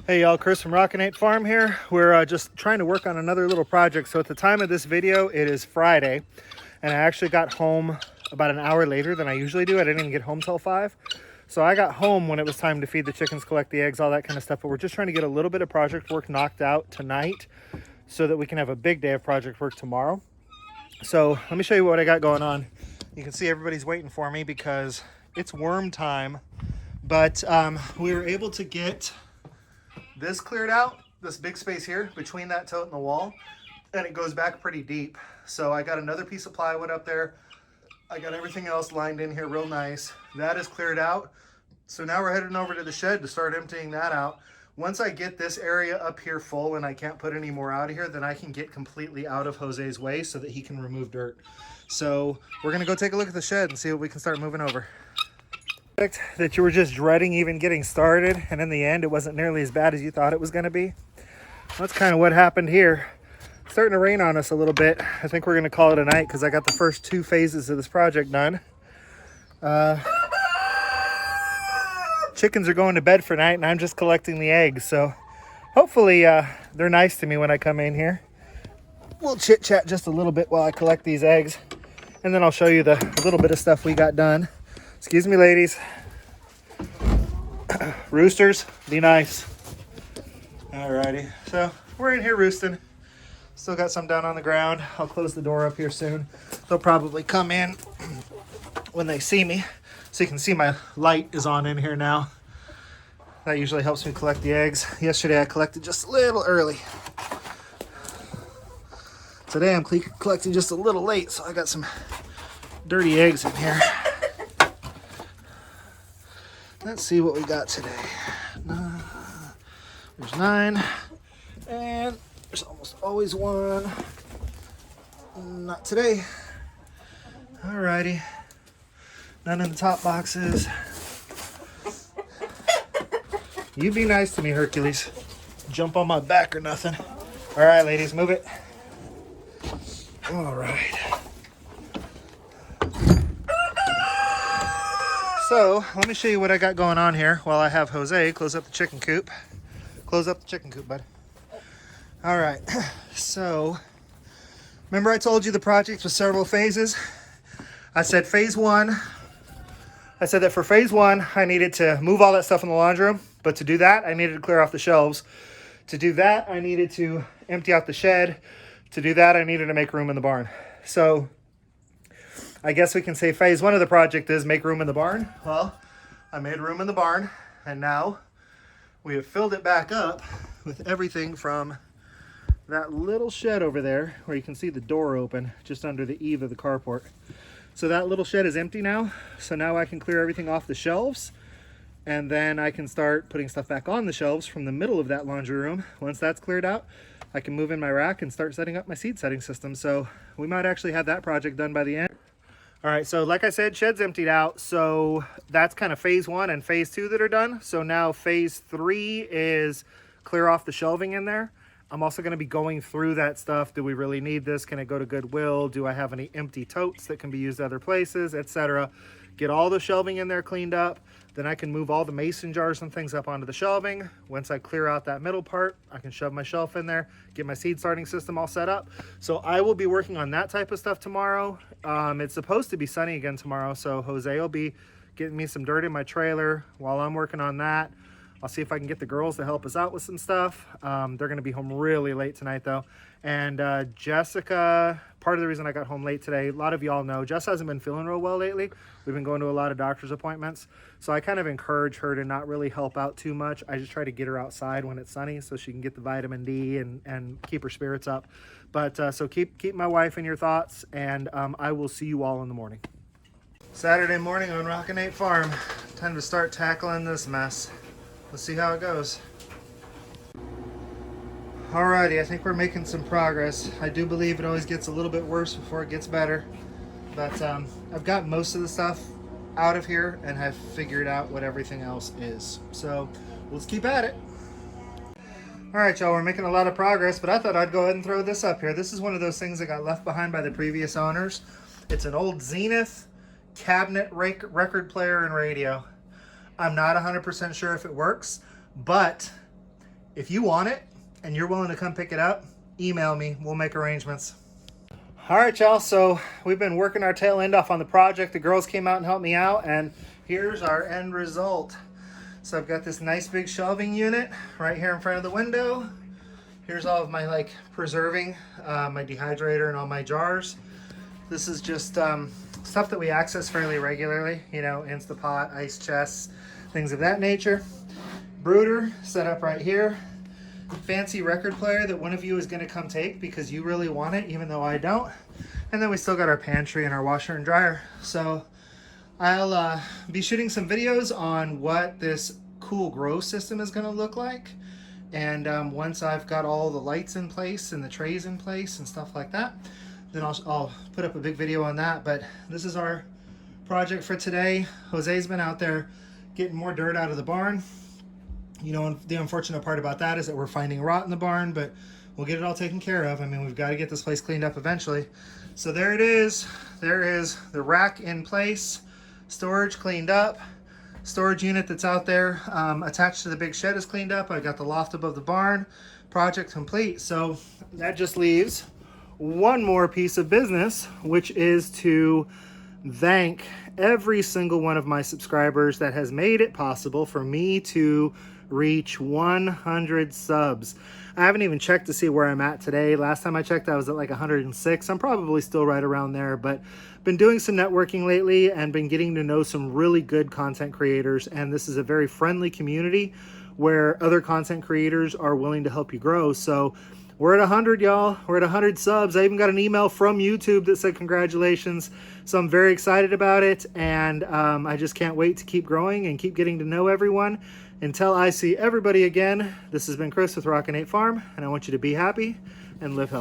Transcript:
Hey y'all, Chris from Rockin Farm here. We're just trying to work on another little project. So at the time of this video, it is Friday, and I actually got home about an hour later than I usually do. I didn't even get home till 5. So I got home when it was time to feed the chickens, collect the eggs, all that kind of stuff. But we're just trying to get a little bit of project work knocked out tonight so that we can have a big day of project work tomorrow. So let me show you what I got going on. You can see everybody's waiting for me because it's worm time. But we were able to get this cleared out, this big space here between that tote and the wall, and it goes back pretty deep. So I got another piece of plywood up there. I got everything else lined in here real nice. That is cleared out. So now we're heading over to the shed to start emptying that out. Once I get this area up here full and I can't put any more out of here, then I can get completely out of Jose's way so that he can remove dirt. So we're gonna go take a look at the shed and see what we can start moving over. That you were just dreading even getting started, and in the end it wasn't nearly as bad as you thought it was going to be. That's kind of what happened here. It's starting to rain on us a little bit. I think we're going to call it a night because I got the first 2 phases of this project done. Chickens are going to bed for night and I'm just collecting the eggs, so hopefully they're nice to me when I come in here. We'll chit chat just a little bit while I collect these eggs, and then I'll show you the little bit of stuff we got done. Excuse me, ladies. Roosters, be nice. Alrighty, so we're in here roosting. Still got some down on the ground. I'll close the door up here soon. They'll probably come in when they see me. So you can see my light is on in here now. That usually helps me collect the eggs. Yesterday I collected just a little early. Today I'm collecting just a little late, so I got some dirty eggs in here. Let's see what we got today. There's 9, and there's almost always 1. Not today. Alrighty. None in the top boxes. You be nice to me, Hercules. Jump on my back or nothing. Alright, ladies, move it. Alright. So let me show you what I got going on here while I have Jose close up the chicken coop. Close up the chicken coop, bud. All right, so remember I told you the project was several phases? I said phase 1. I said that for phase 1, I needed to move all that stuff in the laundry room, but to do that, I needed to clear off the shelves. To do that, I needed to empty out the shed. To do that, I needed to make room in the barn. So I guess we can say phase 1 of the project is make room in the barn. Well, I made room in the barn, and now we have filled it back up with everything from that little shed over there where you can see the door open just under the eave of the carport. So that little shed is empty now. So now I can clear everything off the shelves, and then I can start putting stuff back on the shelves from the middle of that laundry room. Once that's cleared out, I can move in my rack and start setting up my seed setting system. So we might actually have that project done by the end. All right, so like I said, shed's emptied out. So that's kind of phase 1 and phase 2 that are done. So now phase 3 is clear off the shelving in there. I'm also gonna be going through that stuff. Do we really need this? Can it go to Goodwill? Do I have any empty totes that can be used other places, etc.? Get all the shelving in there cleaned up. Then I can move all the mason jars and things up onto the shelving. Once I clear out that middle part, I can shove my shelf in there, get my seed starting system all set up. So I will be working on that type of stuff tomorrow. It's supposed to be sunny again tomorrow, so Jose will be getting me some dirt in my trailer while I'm working on that. I'll see if I can get the girls to help us out with some stuff. They're gonna be home really late tonight though. And Jessica, part of the reason I got home late today, a lot of y'all know, Jess hasn't been feeling real well lately. We've been going to a lot of doctor's appointments. So I kind of encourage her to not really help out too much. I just try to get her outside when it's sunny so she can get the vitamin D and keep her spirits up. But so keep my wife in your thoughts, and I will see you all in the morning. Saturday morning on Rockin Farm. Time to start tackling this mess. Let's see how it goes. Alrighty, I think we're making some progress. I do believe it always gets a little bit worse before it gets better. But I've got most of the stuff out of here and have figured out what everything else is. So let's keep at it. Alright y'all, we're making a lot of progress, but I thought I'd go ahead and throw this up here. This is one of those things that got left behind by the previous owners. It's an old Zenith cabinet record player and radio. I'm not 100% sure if it works, but If you want it and you're willing to come pick it up, email me. We'll make arrangements. All right, y'all. So we've been working our tail end off on the project. The girls came out and helped me out, and here's our end result. So I've got this nice big shelving unit right here in front of the window. Here's all of my preserving, my dehydrator and all my jars. This is just stuff that we access fairly regularly, you know, Instapot, ice chests, things of that nature. Brooder set up right here. Fancy record player that one of you is going to come take because you really want it, even though I don't. And then we still got our pantry and our washer and dryer. So I'll be shooting some videos on what this cool grow system is going to look like. And once I've got all the lights in place and the trays in place and stuff like that, then I'll put up a big video on that. But this is our project for today. Jose's been out there getting more dirt out of the barn. You know, the unfortunate part about that is that we're finding rot in the barn, but we'll get it all taken care of. I mean, we've got to get this place cleaned up eventually. So there it is. There is the rack in place, storage cleaned up, storage unit that's out there attached to the big shed is cleaned up. I got the loft above the barn, project complete. So that just leaves one more piece of business, which is to thank every single one of my subscribers that has made it possible for me to reach 100 subs. I haven't even checked to see where I'm at today. Last time I checked, I was at like 106. I'm probably still right around there, but been doing some networking lately and been getting to know some really good content creators. And this is a very friendly community where other content creators are willing to help you grow. So we're at 100, y'all. We're at 100 subs. I even got an email from YouTube that said congratulations. So I'm very excited about it. And I just can't wait to keep growing and keep getting to know everyone. Until I see everybody again, this has been Chris with Rockin Farm, and I want you to be happy and live healthy.